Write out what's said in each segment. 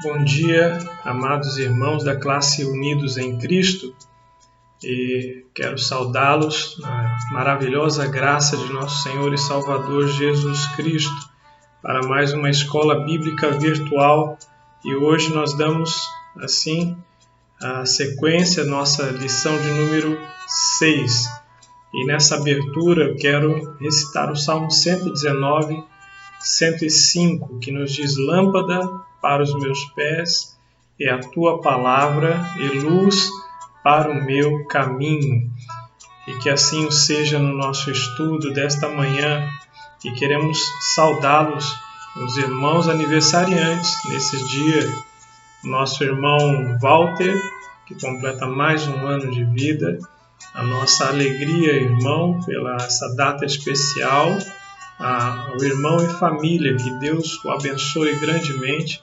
Bom dia, amados irmãos da classe Unidos em Cristo, e quero saudá-los na maravilhosa graça de nosso Senhor e Salvador Jesus Cristo para mais uma escola bíblica virtual. E hoje nós damos, assim, a sequência, nossa lição de número 6. E nessa abertura eu quero recitar o Salmo 119, 105, que nos diz: lâmpada para os meus pés é a tua palavra e luz para o meu caminho. E que assim o seja no nosso estudo desta manhã. E queremos saudá-los, os irmãos aniversariantes, nesse dia. Nosso irmão Walter, que completa mais um ano de vida. A nossa alegria, irmão, pela essa data especial. Ao irmão e família, que Deus o abençoe grandemente.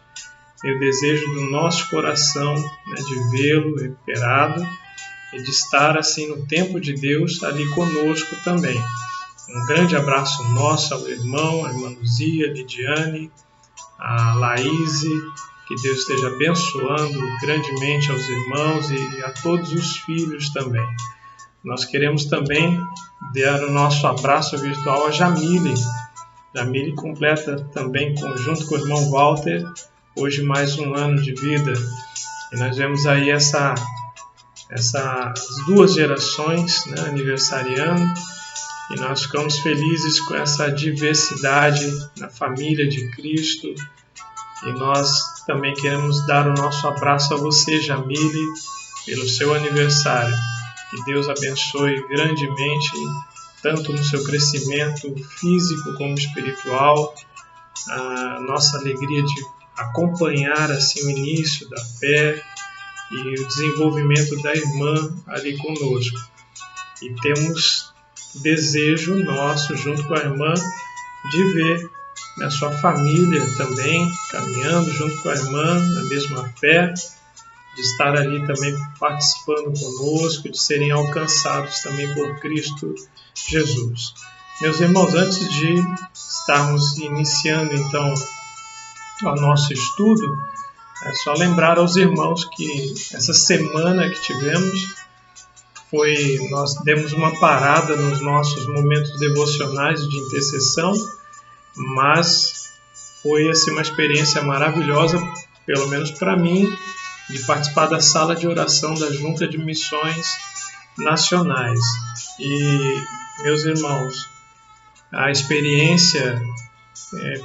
Eu desejo do nosso coração, de vê-lo recuperado e de estar assim no tempo de Deus ali conosco também. Um grande abraço nosso ao irmão, a irmã Luzia, Lidiane, a Laíse, que Deus esteja abençoando grandemente aos irmãos e a todos os filhos também. Nós queremos também dar o nosso abraço virtual a Jamile. Jamile completa também, junto com o irmão Walter, hoje mais um ano de vida. E nós vemos aí essas duas gerações, aniversariando, e nós ficamos felizes com essa diversidade na família de Cristo. E nós também queremos dar o nosso abraço a você, Jamile, pelo seu aniversário. Que Deus abençoe grandemente, tanto no seu crescimento físico como espiritual, a nossa alegria de acompanhar assim o início da fé e o desenvolvimento da irmã ali conosco. E temos desejo nosso, junto com a irmã, de ver a sua família também caminhando junto com a irmã na mesma fé, de estar ali também participando conosco, de serem alcançados também por Cristo Jesus. Meus irmãos, antes de estarmos iniciando então o nosso estudo, é só lembrar aos irmãos que essa semana que tivemos nós demos uma parada nos nossos momentos devocionais de intercessão, mas foi assim uma experiência maravilhosa, pelo menos para mim, de participar da sala de oração da Junta de Missões Nacionais. E, meus irmãos, a experiência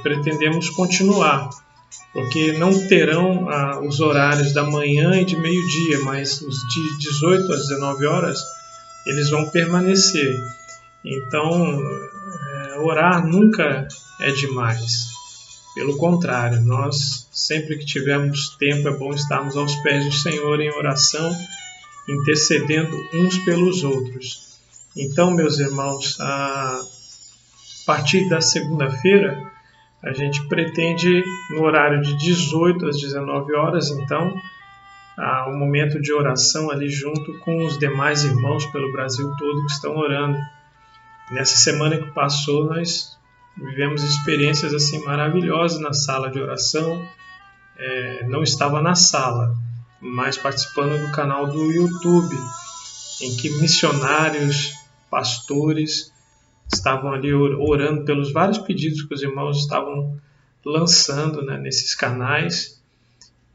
pretendemos continuar, porque não terão os horários da manhã e de meio-dia, mas os de 18 às 19 horas, eles vão permanecer. Então, orar nunca é demais. Pelo contrário, nós, sempre que tivermos tempo, é bom estarmos aos pés do Senhor em oração, intercedendo uns pelos outros. Então, meus irmãos, a partir da segunda-feira, a gente pretende, no horário de 18 às 19 horas, então, um momento de oração ali junto com os demais irmãos pelo Brasil todo que estão orando. Nessa semana que passou, nós vivemos experiências assim maravilhosas na sala de oração. Não estava na sala, mas participando do canal do YouTube, em que missionários, pastores estavam ali orando pelos vários pedidos que os irmãos estavam lançando, nesses canais.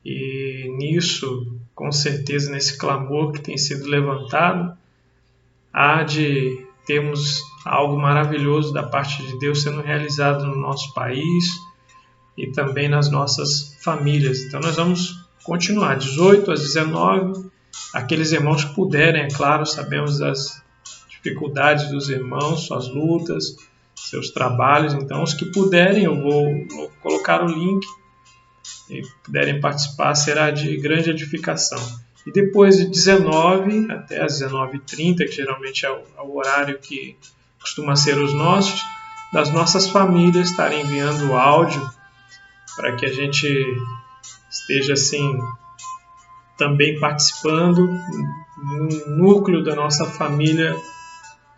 E nisso, com certeza, nesse clamor que tem sido levantado, há de termos algo maravilhoso da parte de Deus sendo realizado no nosso país e também nas nossas famílias. Então nós vamos continuar, 18 às 19, aqueles irmãos que puderem, é claro, sabemos das dificuldades dos irmãos, suas lutas, seus trabalhos. Então, os que puderem, eu vou colocar o link, e puderem participar, será de grande edificação. E depois de 19 até as 19h30, que geralmente é o horário que costuma ser os nossos, das nossas famílias estarem enviando áudio para que a gente esteja assim também participando no núcleo da nossa família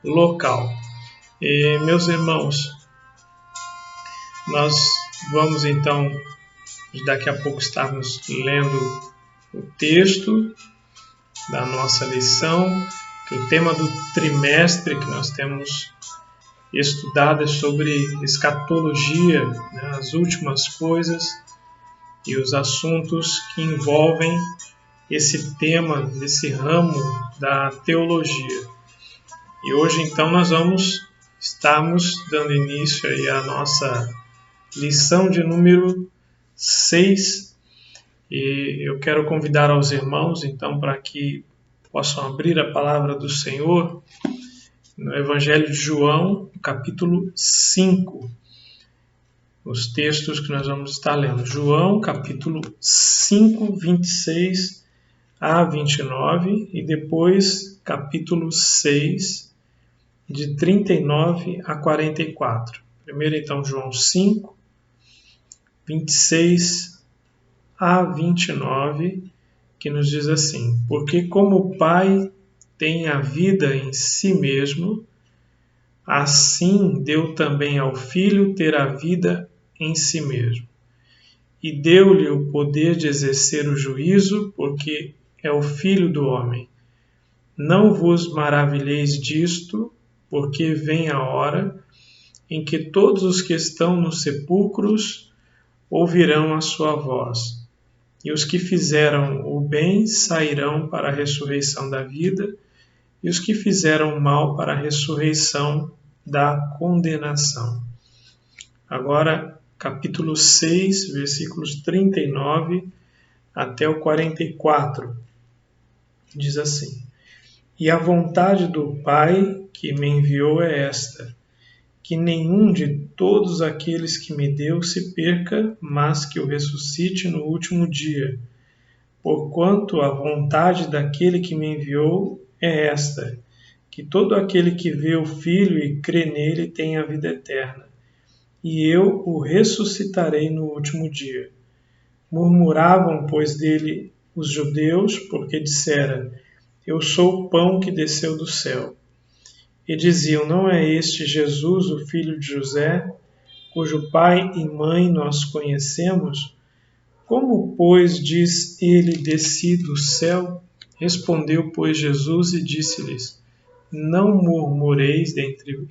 local. E, meus irmãos, nós vamos então de daqui a pouco estarmos lendo o texto da nossa lição, que o tema do trimestre que nós temos estudado é sobre escatologia, né, as últimas coisas e os assuntos que envolvem esse tema, esse ramo da teologia. E hoje, então, nós estamos dando início aí à nossa lição de número 6. E eu quero convidar aos irmãos, então, para que possam abrir a palavra do Senhor no Evangelho de João, capítulo 5. Os textos que nós vamos estar lendo. João, capítulo 5, 26 a 29, e depois capítulo 6, de 39 a 44. Primeiro, então, João 5, 26 a 29, que nos diz assim: Porque como o Pai tem a vida em si mesmo, assim deu também ao Filho ter a vida em si mesmo. E deu-lhe o poder de exercer o juízo, porque é o Filho do homem. Não vos maravilheis disto, porque vem a hora em que todos os que estão nos sepulcros ouvirão a sua voz. E os que fizeram o bem sairão para a ressurreição da vida, e os que fizeram o mal para a ressurreição da condenação. Agora, capítulo 6, versículos 39 até o 44, diz assim: E a vontade do Pai que me enviou é esta, que nenhum de todos aqueles que me deu se perca, mas que o ressuscite no último dia. Porquanto a vontade daquele que me enviou é esta, que todo aquele que vê o Filho e crê nele tenha a vida eterna, e eu o ressuscitarei no último dia. Murmuravam, pois, dele os judeus, porque dissera: Eu sou o pão que desceu do céu. E diziam: Não é este Jesus, o filho de José, cujo pai e mãe nós conhecemos? Como, pois, diz ele: Desci do céu? Respondeu, pois, Jesus e disse-lhes: Não murmureis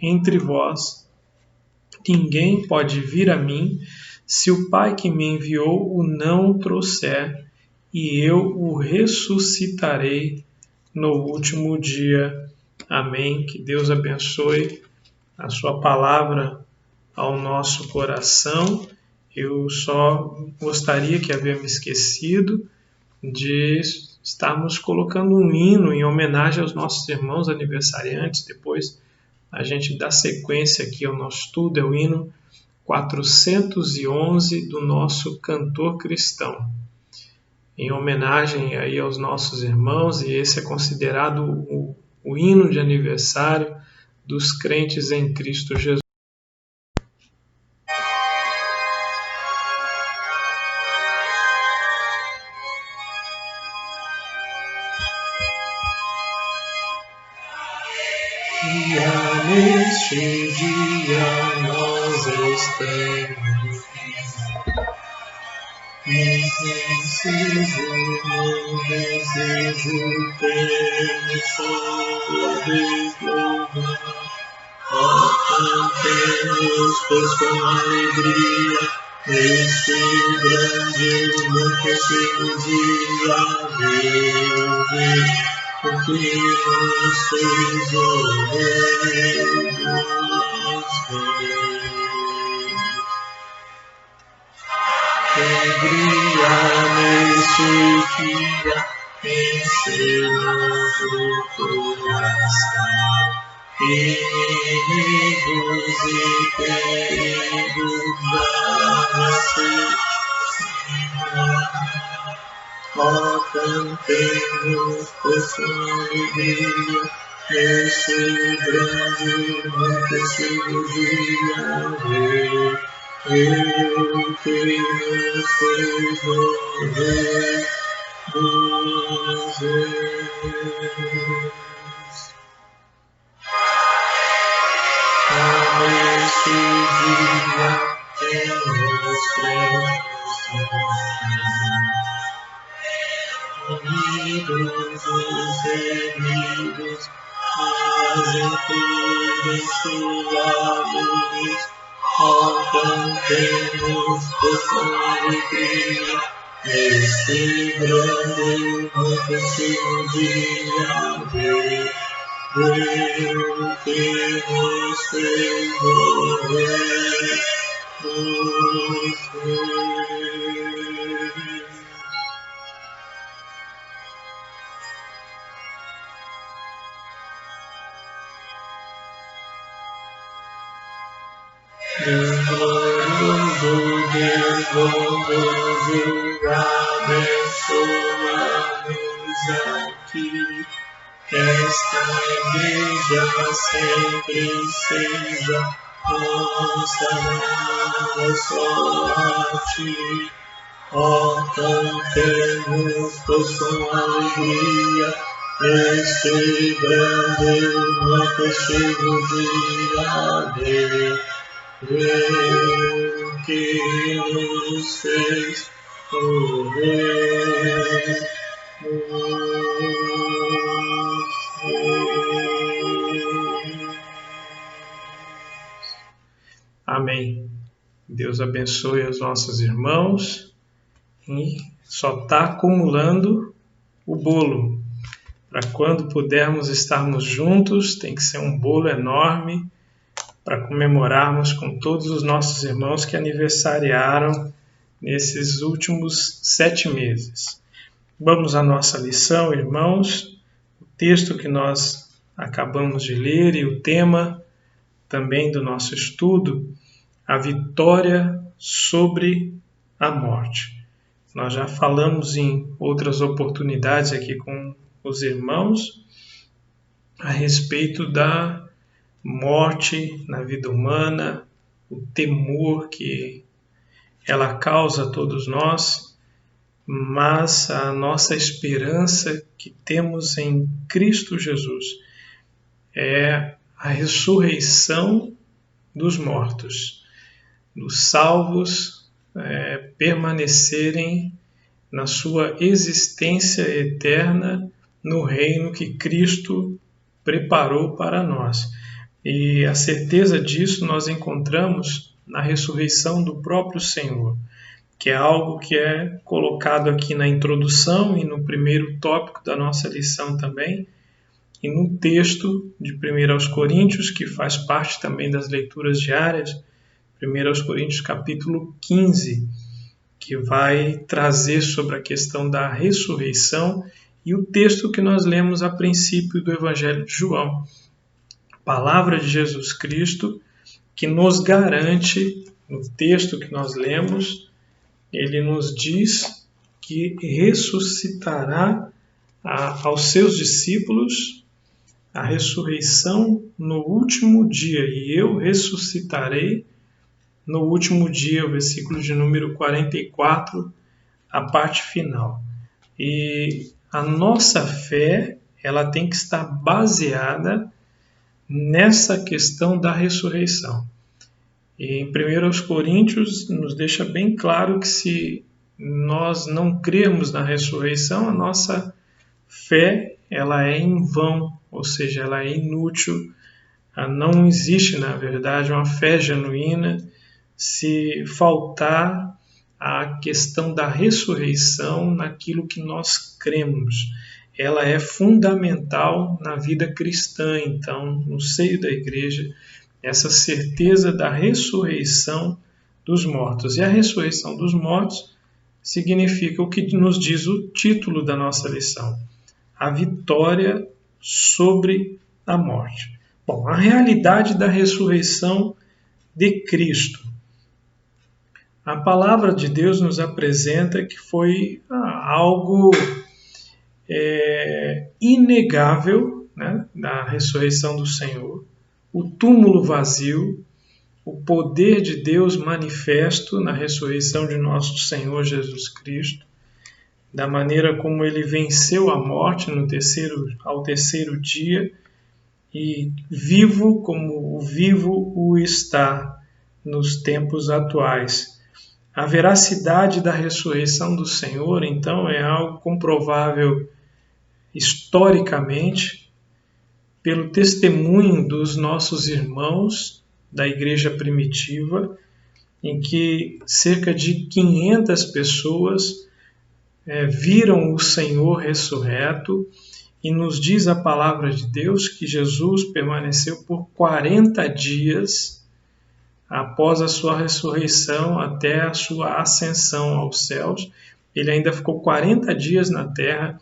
entre vós. Ninguém pode vir a mim se o Pai que me enviou o não trouxer, e eu o ressuscitarei no último dia. Amém. Que Deus abençoe a sua palavra ao nosso coração. Eu só gostaria, que havia me esquecido, de estarmos colocando um hino em homenagem aos nossos irmãos aniversariantes. Depois a gente dá sequência aqui ao nosso estudo. É o hino 411 do nosso cantor cristão, em homenagem aí aos nossos irmãos, e esse é considerado o hino de aniversário dos crentes em Cristo Jesus. E neste dia nós estamos no desejo temos só deslouvar. Ó, cantemos, pois com alegria, neste grande muito dia, ver porque nós sois o Rei dos Reis. Alegria neste dia, enche-nos o coração. Inimigos e perigos da ó, cantemos, pois com alegria, neste grande acontecido dia, eu que nos sois o Rei dos Reis. Neste dia, temos crentes Unidos os remidos, fazem tudo em sua luz. Ó, cantemos com alegria, neste grande e impossível dia. Deus que nos fez morrer dos reis. Deus bondoso, abençoa-nos aqui. Esta igreja sempre seja consagrada só a ti. Ó, cantemos todos com alegria neste grande e festivo dia. Deus que nos fez morrer. Amém. Deus abençoe os nossos irmãos e só está acumulando o bolo. Para quando pudermos estarmos juntos, tem que ser um bolo enorme para comemorarmos com todos os nossos irmãos que aniversariaram nesses últimos 7 meses. Vamos à nossa lição, irmãos. O texto que nós acabamos de ler e o tema também do nosso estudo, a vitória sobre a morte. Nós já falamos em outras oportunidades aqui com os irmãos a respeito da morte na vida humana, o temor que ela causa a todos nós, mas a nossa esperança que temos em Cristo Jesus é a ressurreição dos mortos, dos salvos permanecerem na sua existência eterna no reino que Cristo preparou para nós. E a certeza disso nós encontramos na ressurreição do próprio Senhor, que é algo que é colocado aqui na introdução e no primeiro tópico da nossa lição também, e no texto de 1 Coríntios, que faz parte também das leituras diárias, 1 Coríntios capítulo 15, que vai trazer sobre a questão da ressurreição, e o texto que nós lemos a princípio do Evangelho de João, palavra de Jesus Cristo, que nos garante, no texto que nós lemos, ele nos diz que ressuscitará aos seus discípulos a ressurreição no último dia, e eu ressuscitarei no último dia, o versículo de número 44, a parte final. E a nossa fé, ela tem que estar baseada nessa questão da ressurreição. E em 1 Coríntios nos deixa bem claro que se nós não crermos na ressurreição, a nossa fé ela é em vão, ou seja, ela é inútil. Não existe, na verdade, uma fé genuína se faltar a questão da ressurreição naquilo que nós cremos. Ela é fundamental na vida cristã, então, no seio da igreja, essa certeza da ressurreição dos mortos. E a ressurreição dos mortos significa o que nos diz o título da nossa lição, a vitória sobre a morte. Bom, a realidade da ressurreição de Cristo. A palavra de Deus nos apresenta que foi algo inegável, né, da ressurreição do Senhor, o túmulo vazio, o poder de Deus manifesto na ressurreição de nosso Senhor Jesus Cristo, da maneira como ele venceu a morte ao terceiro dia e vivo como o vivo o está nos tempos atuais. A veracidade da ressurreição do Senhor, então, é algo comprovável historicamente pelo testemunho dos nossos irmãos da igreja primitiva, em que cerca de 500 pessoas viram o Senhor ressurreto, e nos diz a palavra de Deus que Jesus permaneceu por 40 dias após a sua ressurreição até a sua ascensão aos céus. Ele ainda ficou 40 dias na terra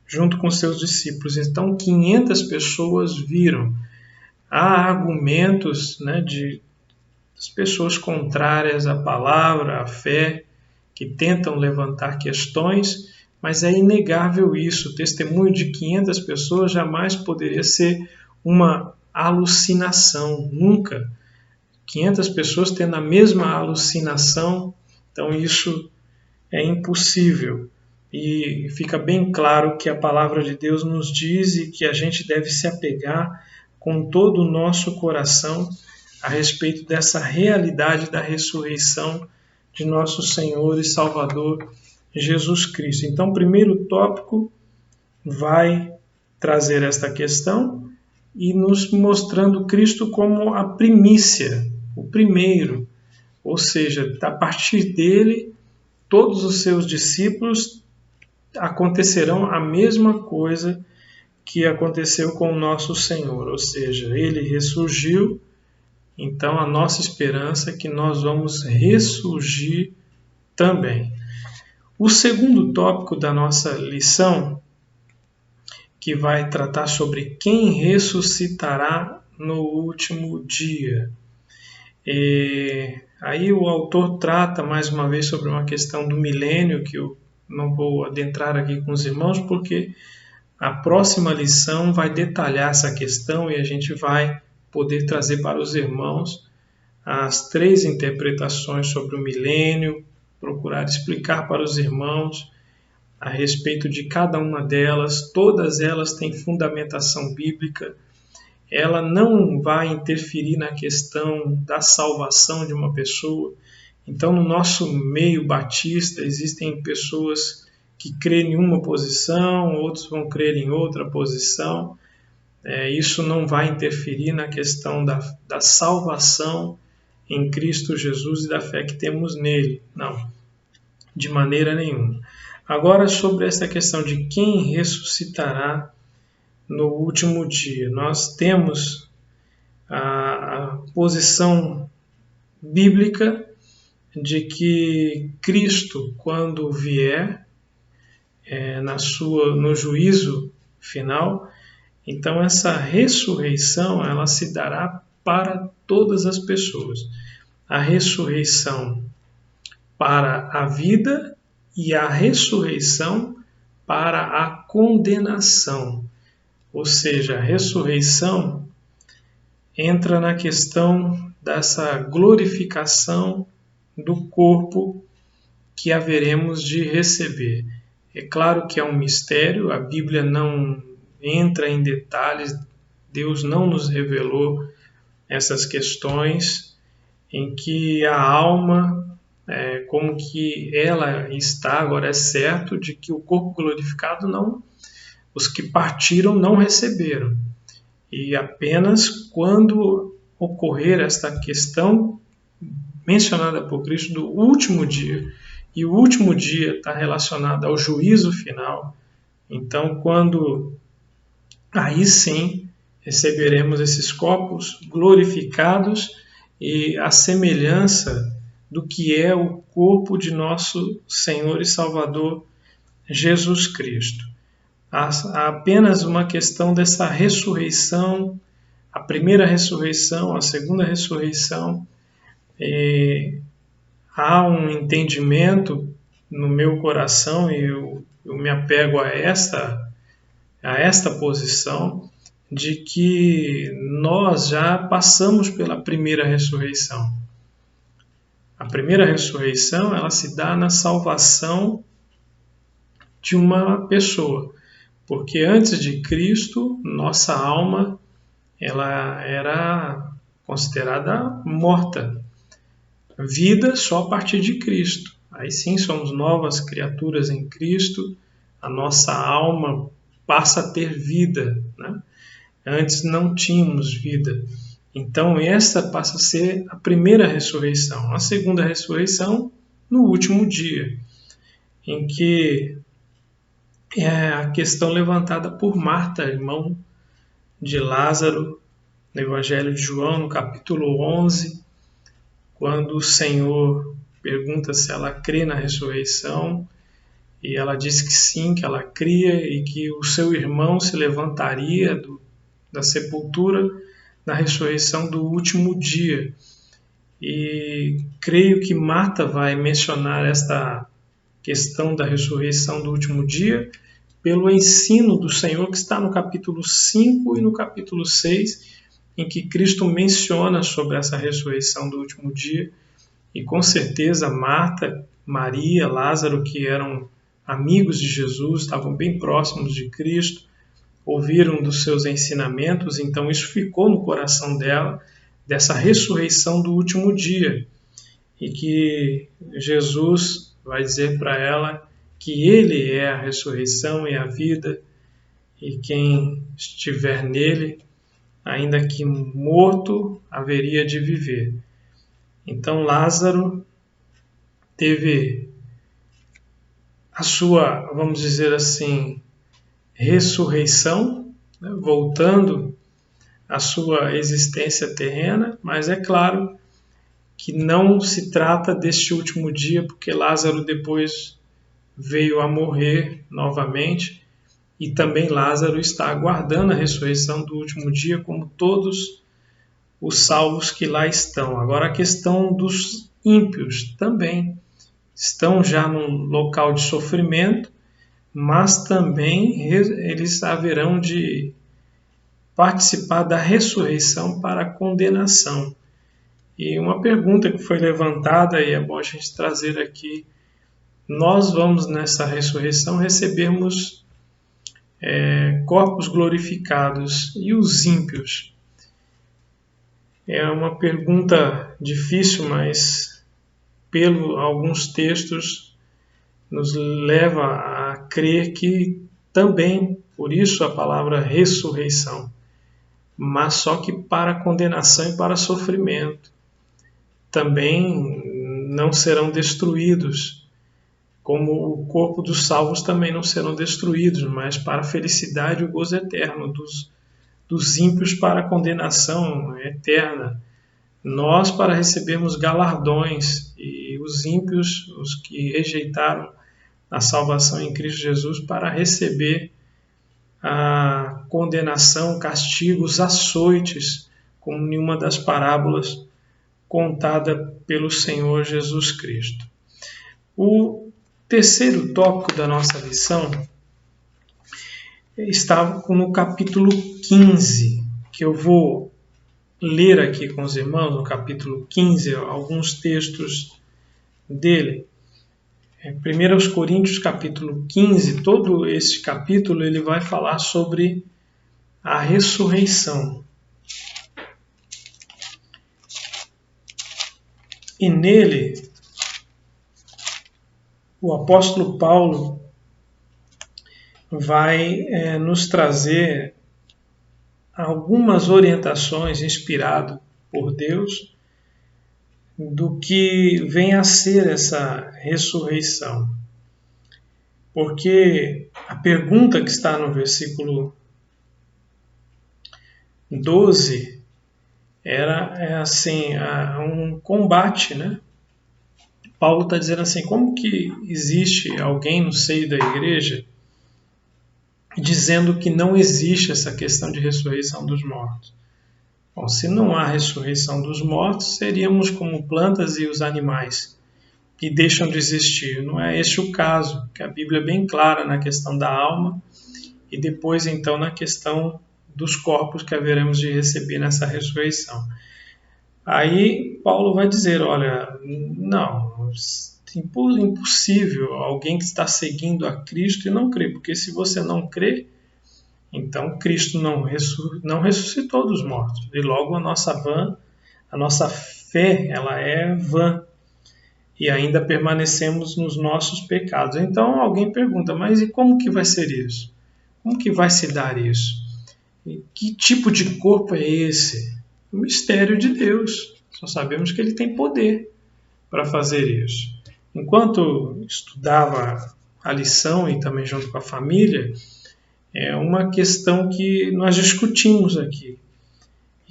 junto com seus discípulos. Então 500 pessoas viram. Há argumentos das pessoas contrárias à palavra, à fé, que tentam levantar questões, mas é inegável isso. O testemunho de 500 pessoas jamais poderia ser uma alucinação, nunca. 500 pessoas tendo a mesma alucinação, então isso é impossível. E fica bem claro que a palavra de Deus nos diz e que a gente deve se apegar com todo o nosso coração a respeito dessa realidade da ressurreição de nosso Senhor e Salvador Jesus Cristo. Então, o primeiro tópico vai trazer esta questão e nos mostrando Cristo como a primícia, o primeiro, ou seja, a partir dele, todos os seus discípulos acontecerão a mesma coisa que aconteceu com o nosso Senhor, ou seja, ele ressurgiu, então a nossa esperança é que nós vamos ressurgir também. O segundo tópico da nossa lição, que vai tratar sobre quem ressuscitará no último dia. Aí o autor trata mais uma vez sobre uma questão do milênio, que eu não vou adentrar aqui com os irmãos, porque a próxima lição vai detalhar essa questão e a gente vai poder trazer para os irmãos as 3 interpretações sobre o milênio, procurar explicar para os irmãos a respeito de cada uma delas. Todas elas têm fundamentação bíblica. Ela não vai interferir na questão da salvação de uma pessoa. Então, no nosso meio batista, existem pessoas que creem em uma posição, outros vão crer em outra posição. Isso não vai interferir na questão da salvação em Cristo Jesus e da fé que temos nele. Não, de maneira nenhuma. Agora, sobre essa questão de quem ressuscitará no último dia, nós temos a posição bíblica de que Cristo, quando vier no juízo final, então essa ressurreição ela se dará para todas as pessoas. A ressurreição para a vida e a ressurreição para a condenação. Ou seja, a ressurreição entra na questão dessa glorificação do corpo que haveremos de receber. É claro que é um mistério, a Bíblia não entra em detalhes, Deus não nos revelou essas questões em que a alma, como que ela está. Agora é certo de que o corpo glorificado não, os que partiram não receberam. E apenas quando ocorrer esta questão mencionada por Cristo do último dia, e o último dia está relacionado ao juízo final, então quando aí sim receberemos esses corpos glorificados e a semelhança do que é o corpo de nosso Senhor e Salvador Jesus Cristo. Há apenas uma questão dessa ressurreição, a primeira ressurreição, a segunda ressurreição. Há um entendimento no meu coração e eu me apego a esta posição de que nós já passamos pela primeira ressurreição. A primeira ressurreição ela se dá na salvação de uma pessoa, porque antes de Cristo nossa alma ela era considerada morta. vida só a partir de Cristo. Aí sim somos novas criaturas em Cristo, a nossa alma passa a ter vida, né? Antes não tínhamos vida. Então essa passa a ser a primeira ressurreição. A segunda ressurreição no último dia, em que é a questão levantada por Marta, irmão de Lázaro, no Evangelho de João, no capítulo 11, quando o Senhor pergunta se ela crê na ressurreição, e ela diz que sim, que ela cria e que o seu irmão se levantaria da sepultura na ressurreição do último dia. E creio que Marta vai mencionar esta questão da ressurreição do último dia pelo ensino do Senhor que está no capítulo 5 e no capítulo 6, em que Cristo menciona sobre essa ressurreição do último dia. E com certeza Marta, Maria, Lázaro, que eram amigos de Jesus, estavam bem próximos de Cristo, ouviram dos seus ensinamentos, então isso ficou no coração dela, dessa ressurreição do último dia, e que Jesus vai dizer para ela que Ele é a ressurreição e a vida, e quem estiver nele, ainda que morto, haveria de viver. Então Lázaro teve a sua, vamos dizer assim, ressurreição, né, voltando à sua existência terrena, mas é claro que não se trata deste último dia, porque Lázaro depois veio a morrer novamente, e também Lázaro está aguardando a ressurreição do último dia, como todos os salvos que lá estão. Agora a questão dos ímpios também estão já num local de sofrimento, mas também eles haverão de participar da ressurreição para a condenação. E uma pergunta que foi levantada, e é bom a gente trazer aqui, nós vamos nessa ressurreição recebermos corpos glorificados, e os ímpios? É uma pergunta difícil, mas pelo alguns textos nos leva a crer que também, por isso a palavra ressurreição, mas só que para condenação e para sofrimento. Também não serão destruídos, como o corpo dos salvos também não serão destruídos, mas para a felicidade e o gozo eterno dos ímpios, para a condenação eterna. Nós para recebermos galardões, e os ímpios, os que rejeitaram a salvação em Cristo Jesus, para receber a condenação, castigo, os açoites, como em uma das parábolas contada pelo Senhor Jesus Cristo. O terceiro tópico da nossa lição está no capítulo 15, que eu vou ler aqui com os irmãos, no capítulo 15, alguns textos dele. 1 Coríntios, capítulo 15, todo esse capítulo ele vai falar sobre a ressurreição. E nele, o apóstolo Paulo vai nos trazer algumas orientações inspirado por Deus do que vem a ser essa ressurreição. Porque a pergunta que está no versículo 12 era assim, um combate, né? Paulo está dizendo assim, como que existe alguém no seio da igreja dizendo que não existe essa questão de ressurreição dos mortos? Bom, se não há ressurreição dos mortos, seríamos como plantas e os animais que deixam de existir. Não é esse o caso, que a Bíblia é bem clara na questão da alma e depois então na questão dos corpos que haveremos de receber nessa ressurreição. Aí Paulo vai dizer, olha, não, impossível alguém que está seguindo a Cristo e não crê, porque se você não crê, então Cristo não ressuscitou dos mortos, e logo a nossa fé ela é vã e ainda permanecemos nos nossos pecados. Então alguém pergunta, mas e como que vai ser isso? Como que vai se dar isso? E que tipo de corpo é esse? O mistério de Deus. Só sabemos que ele tem poder para fazer isso. Enquanto estudava a lição e também junto com a família, é uma questão que nós discutimos aqui.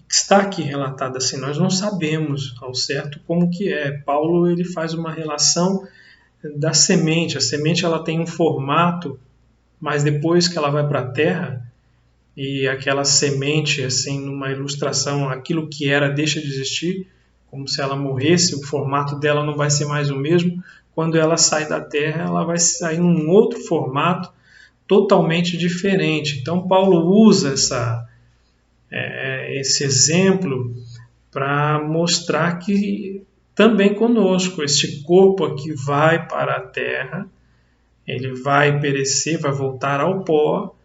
Está aqui relatado assim, nós não sabemos ao certo como que é. Paulo ele faz uma relação da semente. A semente ela tem um formato, mas depois que ela vai para a terra, e aquela semente, assim, numa ilustração, aquilo que era deixa de existir, como se ela morresse, o formato dela não vai ser mais o mesmo. Quando ela sai da terra, ela vai sair num outro formato totalmente diferente. Então, Paulo usa esse exemplo para mostrar que também conosco, este corpo aqui vai para a terra, ele vai perecer, vai voltar ao pó,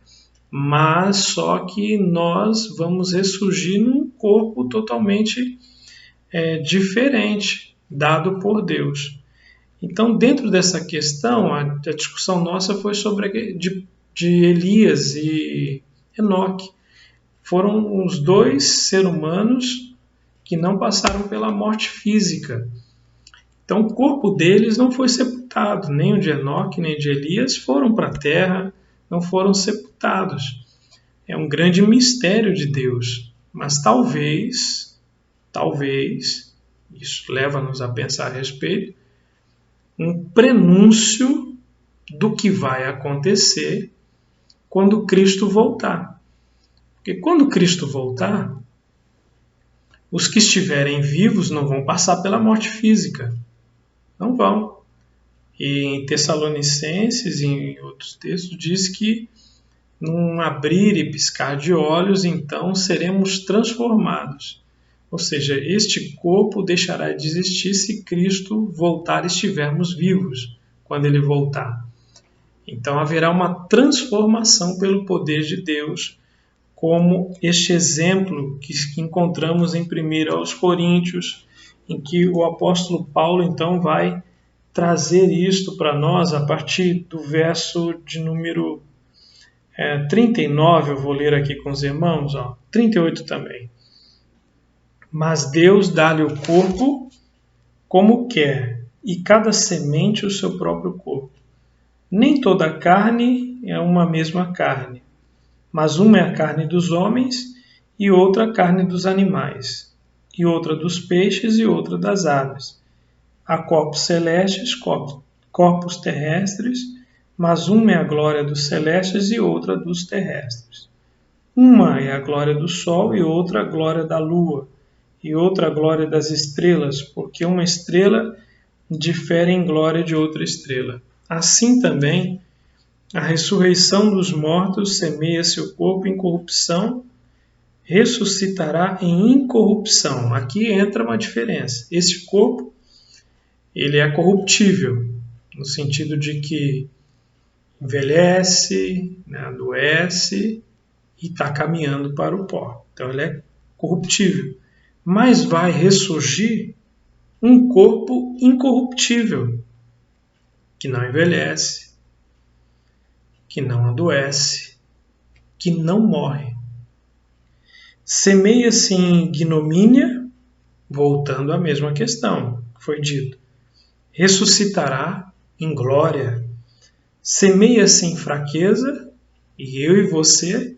mas só que nós vamos ressurgir num corpo totalmente diferente, dado por Deus. Então, dentro dessa questão, a discussão nossa foi sobre de Elias e Enoque. Foram os dois seres humanos que não passaram pela morte física. Então, o corpo deles não foi sepultado, nem o de Enoque, nem de Elias foram para a terra, não foram sepultados. É um grande mistério de Deus, mas talvez, isso leva-nos a pensar a respeito, um prenúncio do que vai acontecer quando Cristo voltar. Porque quando Cristo voltar, os que estiverem vivos não vão passar pela morte física. Não vão. E em Tessalonicenses e em outros textos diz que num abrir e piscar de olhos, então seremos transformados. Ou seja, este corpo deixará de existir se Cristo voltar e estivermos vivos quando ele voltar. Então haverá uma transformação pelo poder de Deus, como este exemplo que encontramos em 1 Coríntios, em que o apóstolo Paulo então vai trazer isto para nós a partir do verso de número 39, eu vou ler aqui com os irmãos, 38 também. Mas Deus dá-lhe o corpo como quer, e cada semente o seu próprio corpo. Nem toda a carne é uma mesma carne, mas uma é a carne dos homens, e outra a carne dos animais, e outra dos peixes, e outra das aves. Há corpos celestes, corpos terrestres, mas uma é a glória dos celestes e outra dos terrestres. Uma é a glória do sol e outra a glória da lua, e outra a glória das estrelas, porque uma estrela difere em glória de outra estrela. Assim também, a ressurreição dos mortos semeia seu corpo em corrupção, ressuscitará em incorrupção. Aqui entra uma diferença. Esse corpo, ele é corruptível, no sentido de que envelhece, adoece e está caminhando para o pó. Então ele é corruptível. Mas vai ressurgir um corpo incorruptível, que não envelhece, que não adoece, que não morre. Semeia-se em ignomínia, voltando à mesma questão que foi dito. Ressuscitará em glória. Semeia-se em fraqueza, e eu e você,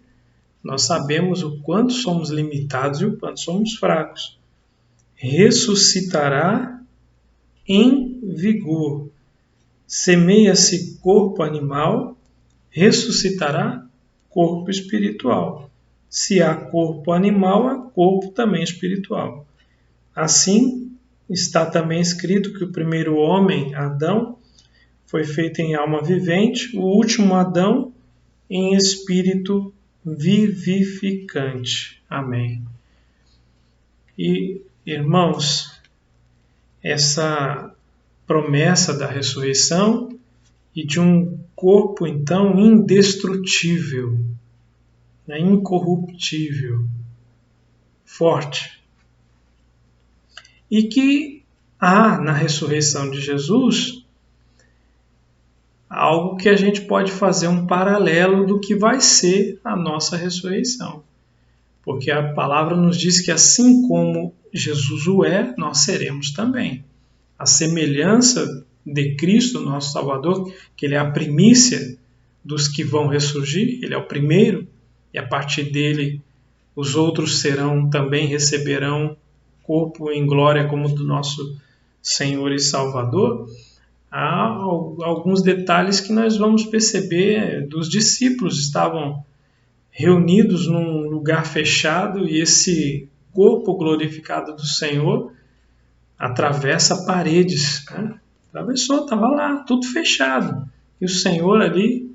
nós sabemos o quanto somos limitados e o quanto somos fracos. Ressuscitará em vigor. Semeia-se corpo animal, ressuscitará corpo espiritual. Se há corpo animal, há corpo também espiritual. Assim, está também escrito que o primeiro homem, Adão, foi feito em alma vivente, o último Adão em espírito vivificante. Amém. E, irmãos, essa promessa da ressurreição e de um corpo, então, indestrutível, incorruptível, forte. e que há na ressurreição de Jesus algo que a gente pode fazer um paralelo do que vai ser a nossa ressurreição. Porque a palavra nos diz que assim como Jesus o é, nós seremos também. A semelhança de Cristo, nosso Salvador, que Ele é a primícia dos que vão ressurgir, Ele é o primeiro, e a partir dele os outros também receberão corpo em glória como do nosso Senhor e Salvador. Há alguns detalhes que nós vamos perceber dos discípulos. Estavam reunidos num lugar fechado e esse corpo glorificado do Senhor atravessa paredes, né? Atravessou, estava lá, tudo fechado. E o Senhor ali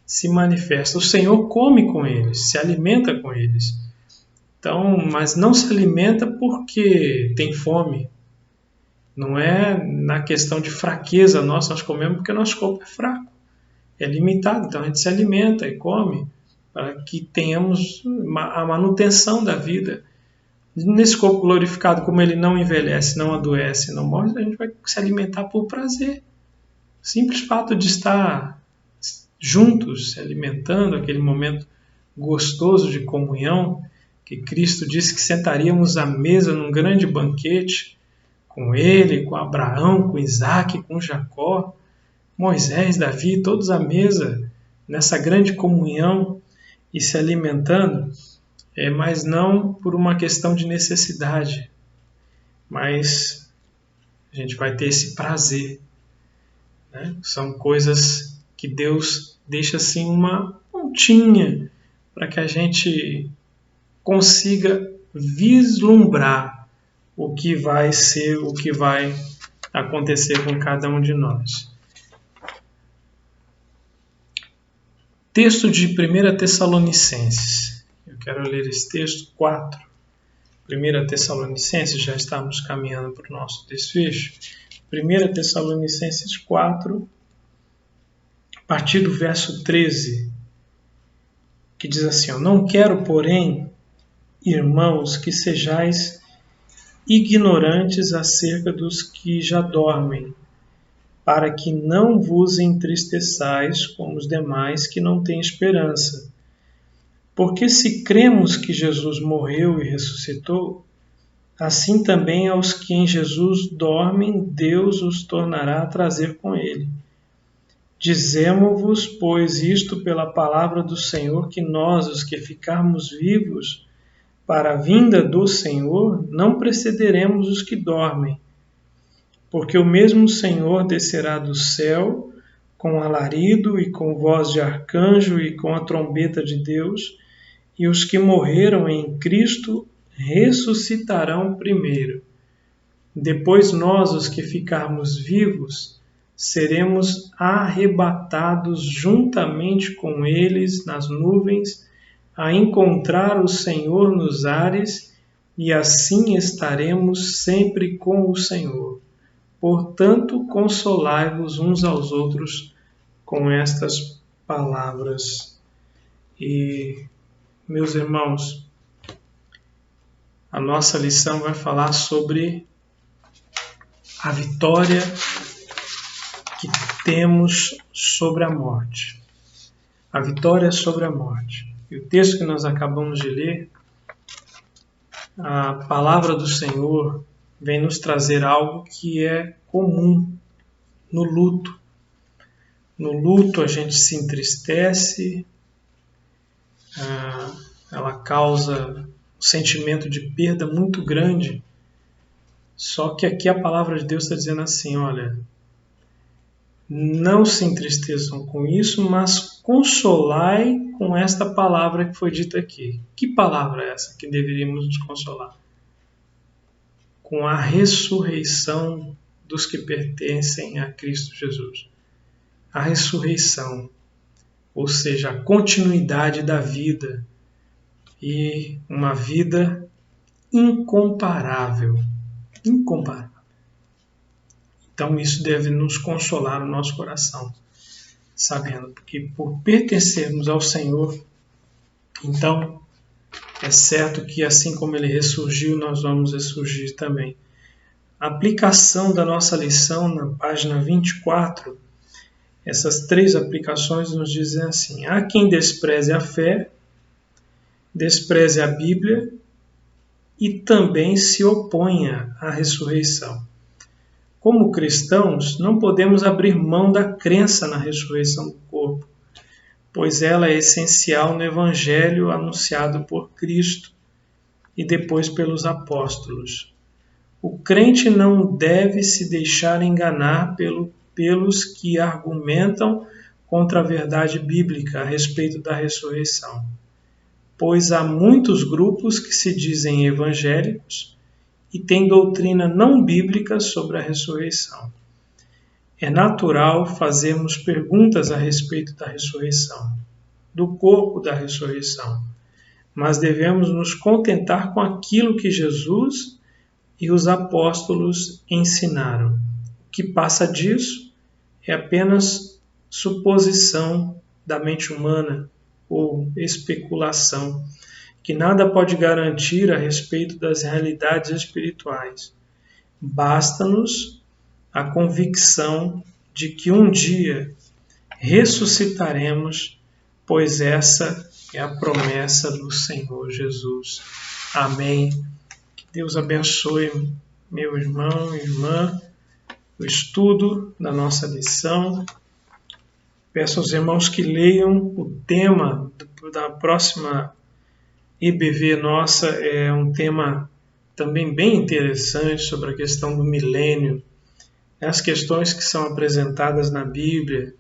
se manifesta. O Senhor come com eles, se alimenta com eles. Então, mas não se alimenta porque tem fome. Não é na questão de fraqueza nossa, nós comemos porque nosso corpo é fraco, é limitado. Então a gente se alimenta e come para que tenhamos a manutenção da vida. Nesse corpo glorificado, como ele não envelhece, não adoece, não morre, a gente vai se alimentar por prazer. O simples fato de estar juntos, se alimentando, aquele momento gostoso de comunhão, que Cristo disse que sentaríamos à mesa num grande banquete, com ele, com Abraão, com Isaac, com Jacó, Moisés, Davi, todos à mesa, nessa grande comunhão e se alimentando, mas não por uma questão de necessidade, mas a gente vai ter esse prazer, né? São coisas que Deus deixa assim uma pontinha para que a gente consiga vislumbrar o que vai ser, o que vai acontecer com cada um de nós. Texto de 1 Tessalonicenses. Eu quero ler esse texto 4. 1 Tessalonicenses, já estamos caminhando para o nosso desfecho. 1 Tessalonicenses 4, a partir do verso 13, que diz assim: não quero, porém, irmãos, que sejais ignorantes acerca dos que já dormem, para que não vos entristeçais como os demais que não têm esperança. Porque se cremos que Jesus morreu e ressuscitou, assim também aos que em Jesus dormem, Deus os tornará a trazer com ele. Dizemo-vos, pois, isto pela palavra do Senhor, que nós, os que ficarmos vivos para a vinda do Senhor, não precederemos os que dormem. Porque o mesmo Senhor descerá do céu com alarido e com voz de arcanjo e com a trombeta de Deus, e os que morreram em Cristo ressuscitarão primeiro. Depois nós, os que ficarmos vivos, seremos arrebatados juntamente com eles nas nuvens, a encontrar o Senhor nos ares, e assim estaremos sempre com o Senhor. Portanto, consolai-vos uns aos outros com estas palavras. E, meus irmãos, a nossa lição vai falar sobre a vitória que temos sobre a morte. A vitória sobre a morte. E o texto que nós acabamos de ler, a palavra do Senhor vem nos trazer algo que é comum no luto. No luto a gente se entristece, ela causa um sentimento de perda muito grande. Só que aqui a palavra de Deus está dizendo assim, olha, não se entristeçam com isso, mas consolai com esta palavra que foi dita aqui. Que palavra é essa que deveríamos nos consolar? Com a ressurreição dos que pertencem a Cristo Jesus. A ressurreição, ou seja, a continuidade da vida, e uma vida incomparável. Incomparável. Então isso deve nos consolar no nosso coração, sabendo que por pertencermos ao Senhor, então é certo que assim como Ele ressurgiu, nós vamos ressurgir também. a aplicação da nossa lição na página 24, essas 3 aplicações nos dizem assim: há quem despreze a fé, despreze a Bíblia e também se oponha à ressurreição. Como cristãos, não podemos abrir mão da crença na ressurreição do corpo, pois ela é essencial no Evangelho anunciado por Cristo e depois pelos apóstolos. O crente não deve se deixar enganar pelos que argumentam contra a verdade bíblica a respeito da ressurreição, pois há muitos grupos que se dizem evangélicos e têm doutrina não bíblica sobre a ressurreição. É natural fazermos perguntas a respeito da ressurreição, do corpo da ressurreição, mas devemos nos contentar com aquilo que Jesus e os apóstolos ensinaram. O que passa disso é apenas suposição da mente humana ou especulação, que nada pode garantir a respeito das realidades espirituais. Basta-nos a convicção de que um dia ressuscitaremos, pois essa é a promessa do Senhor Jesus. Amém. Que Deus abençoe, meu irmão e irmã, o estudo da nossa lição. Peço aos irmãos que leiam o tema da próxima EBV nossa. É um tema também bem interessante sobre a questão do milênio, as questões que são apresentadas na Bíblia,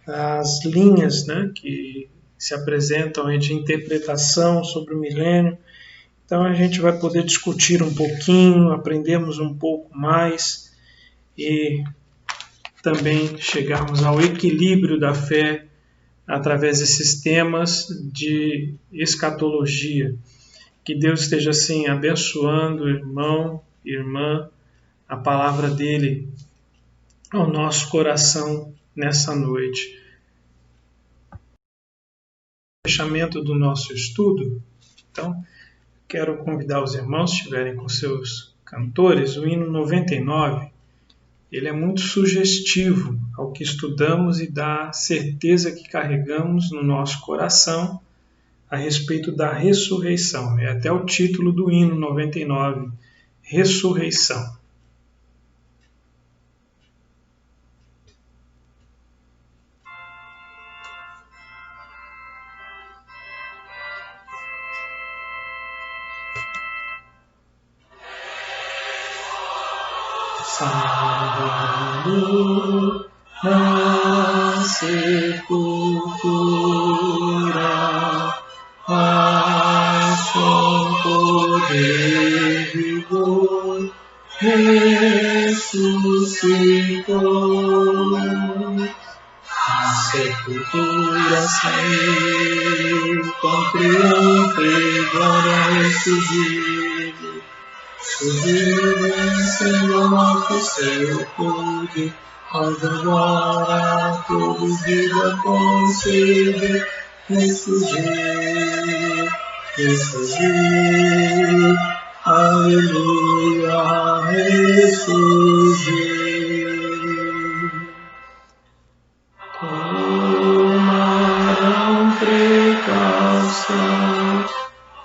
as linhas, que se apresentam de interpretação sobre o milênio. Então a gente vai poder discutir um pouquinho, aprendermos um pouco mais e também chegarmos ao equilíbrio da fé através desses temas de escatologia. Que Deus esteja assim abençoando o irmão e irmã, a palavra dele ao nosso coração nessa noite. Fechamento do nosso estudo. Então, quero convidar os irmãos, se estiverem com seus cantores, o hino 99. Ele é muito sugestivo ao que estudamos e dá certeza que carregamos no nosso coração a respeito da ressurreição. É até o título do hino 99, Ressurreição. Sábado na sepultura, mas com poder e vigor ressuscitou. A sepultura saiu com triunfo e glória ressurgiu. Surgiu vencendo a morte e seu poder, mas agora todos vida concede. Ressurgiu, ressurgiu, aleluia, ressurgiu. Tomaram precaução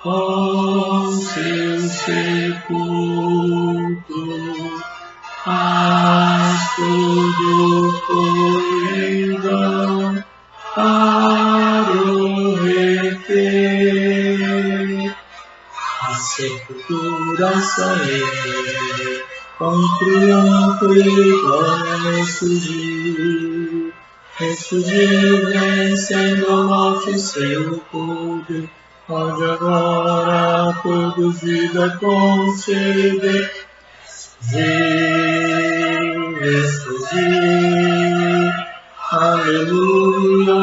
com seu sepulcro, mas tudo foi em vão para o reter. A sepultura saiu, com triunfo e glória ressurgiu. Ressurgiu vencendo a morte e seu poder, pode agora a todos vida conceder. Ressurgiu, aleluia,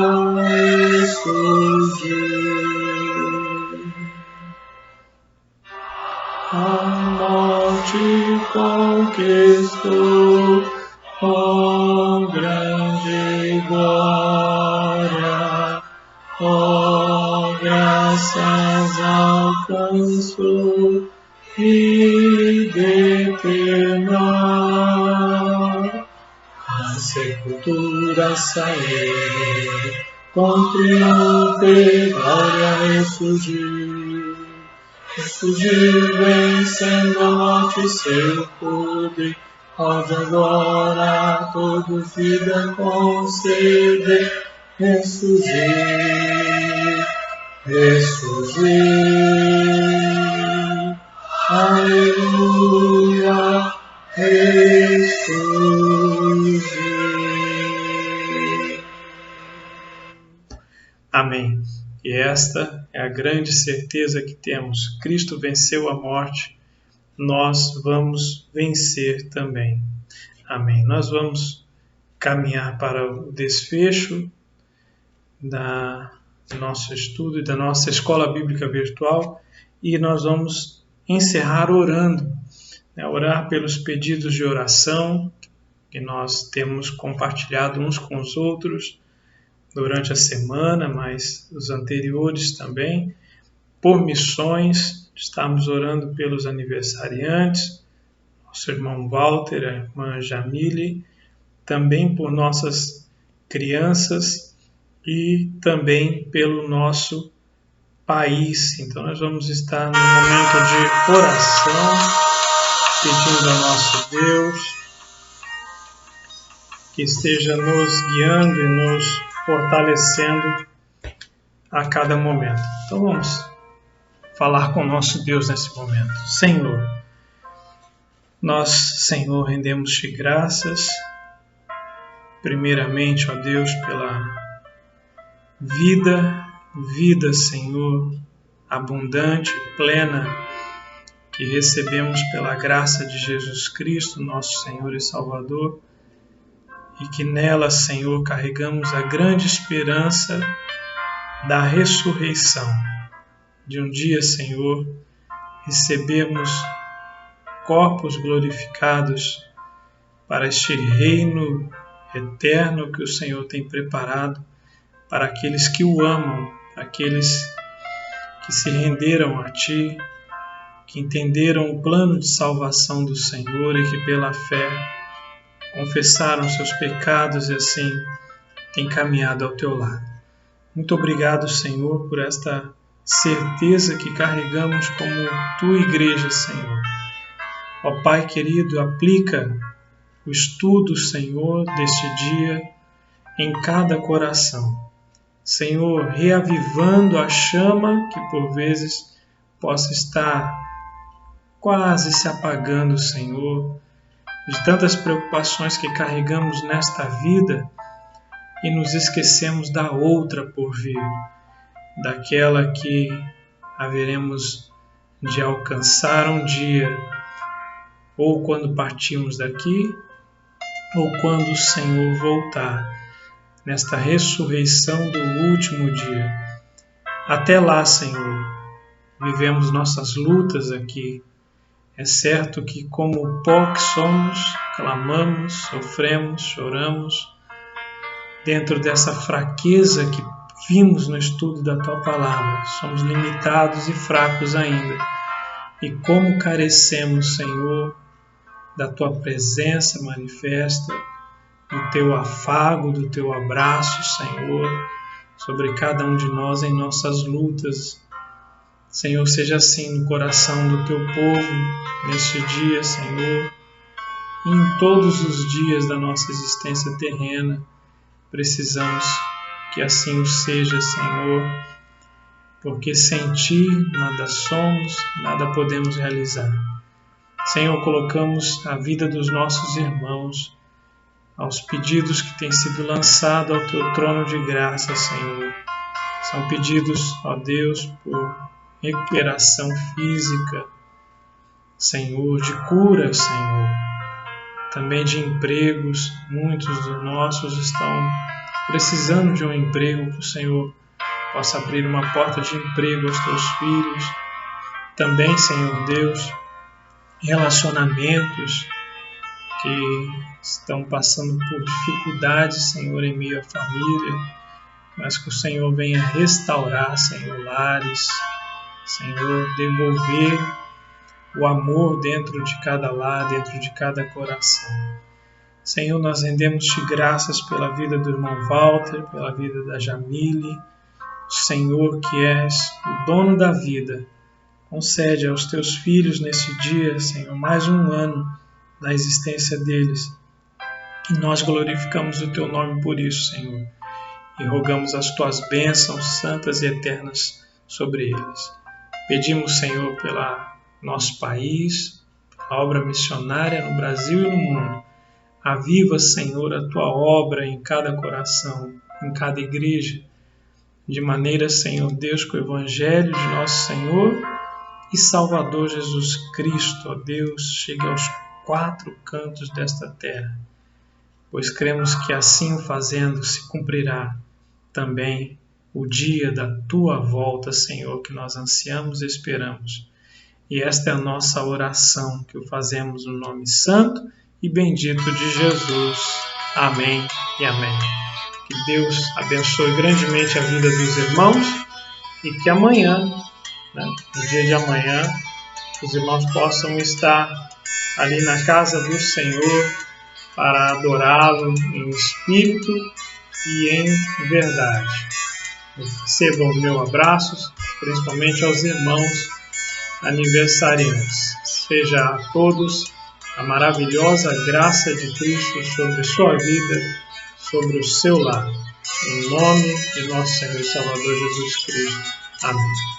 ressurgiu. A morte conquistou com grande glória, graças alcançou e depois eterna. A sepultura saiu, com triunfo e glória ressurgiu. Ressurgiu vencendo a morte e seu poder, pode agora a todos vida conceder. Ressurgiu, ressurgiu, aleluia, ressurgiu. Amém. E esta é a grande certeza que temos. Cristo venceu a morte, nós vamos vencer também. Amém. Nós vamos caminhar para o desfecho do nosso estudo e da nossa escola bíblica virtual e nós vamos encerrar orando, orar pelos pedidos de oração que nós temos compartilhado uns com os outros durante a semana, mas os anteriores também, por missões. Estamos orando pelos aniversariantes, nosso irmão Walter, a irmã Jamile, também por nossas crianças e também pelo nosso país. Então nós vamos estar no momento de oração, pedindo ao nosso Deus que esteja nos guiando e nos fortalecendo a cada momento. Então vamos falar com o nosso Deus nesse momento. Senhor, nós, Senhor, rendemos-te graças, primeiramente, ó Deus, pela vida, Senhor, abundante, plena, que recebemos pela graça de Jesus Cristo, nosso Senhor e Salvador, e que nela, Senhor, carregamos a grande esperança da ressurreição. De um dia, Senhor, recebemos corpos glorificados para este reino eterno que o Senhor tem preparado para aqueles que o amam, para aqueles que se renderam a Ti, que entenderam o plano de salvação do Senhor e que pela fé confessaram seus pecados e assim têm caminhado ao Teu lado. Muito obrigado, Senhor, por esta certeza que carregamos como Tua igreja, Senhor. Ó Pai querido, aplica o estudo, Senhor, deste dia em cada coração. Senhor, reavivando a chama que por vezes possa estar quase se apagando, Senhor, de tantas preocupações que carregamos nesta vida e nos esquecemos da outra por vir, daquela que haveremos de alcançar um dia, ou quando partirmos daqui, ou quando o Senhor voltar, nesta ressurreição do último dia. Até lá, Senhor, vivemos nossas lutas aqui. É certo que, como pó que somos, clamamos, sofremos, choramos, dentro dessa fraqueza que vimos no estudo da Tua Palavra. Somos limitados e fracos ainda. E como carecemos, Senhor, da Tua presença manifesta, do Teu afago, do Teu abraço, Senhor, sobre cada um de nós em nossas lutas. Senhor, seja assim no coração do Teu povo, neste dia, Senhor, e em todos os dias da nossa existência terrena. Precisamos que assim o seja, Senhor, porque sem Ti nada somos, nada podemos realizar. Senhor, colocamos a vida dos nossos irmãos aos pedidos que têm sido lançados ao Teu trono de graça, Senhor. São pedidos, ó Deus, por recuperação física, Senhor, de cura, Senhor, também de empregos. Muitos dos nossos estão precisando de um emprego, que o Senhor possa abrir uma porta de emprego aos Teus filhos. Também, Senhor Deus, relacionamentos que estão passando por dificuldades, Senhor, em meio à família, mas que o Senhor venha restaurar, Senhor, lares, Senhor, devolver o amor dentro de cada lar, dentro de cada coração. Senhor, nós rendemos-te graças pela vida do irmão Walter, pela vida da Jamile. Senhor, que és o dono da vida, concede aos teus filhos nesse dia, Senhor, mais um ano da existência deles. E nós glorificamos o teu nome por isso, Senhor, e rogamos as tuas bênçãos santas e eternas sobre eles. Pedimos, Senhor, pelo nosso país, pela obra missionária no Brasil e no mundo. Aviva, Senhor, a tua obra em cada coração, em cada igreja, de maneira, Senhor Deus, que o Evangelho de nosso Senhor e Salvador Jesus Cristo, ó Deus, chegue aos 4 cantos desta terra, pois cremos que assim o fazendo se cumprirá também o dia da tua volta, Senhor, que nós ansiamos e esperamos. E esta é a nossa oração, que o fazemos no nome santo e bendito de Jesus. Amém e amém. Que Deus abençoe grandemente a vida dos irmãos e que amanhã, no dia de amanhã, os irmãos possam estar ali na casa do Senhor para adorá-lo em espírito e em verdade. Recebam o meu abraço, principalmente aos irmãos aniversariantes. Seja a todos a maravilhosa graça de Cristo sobre sua vida, sobre o seu lar. Em nome de nosso Senhor e Salvador Jesus Cristo. Amém.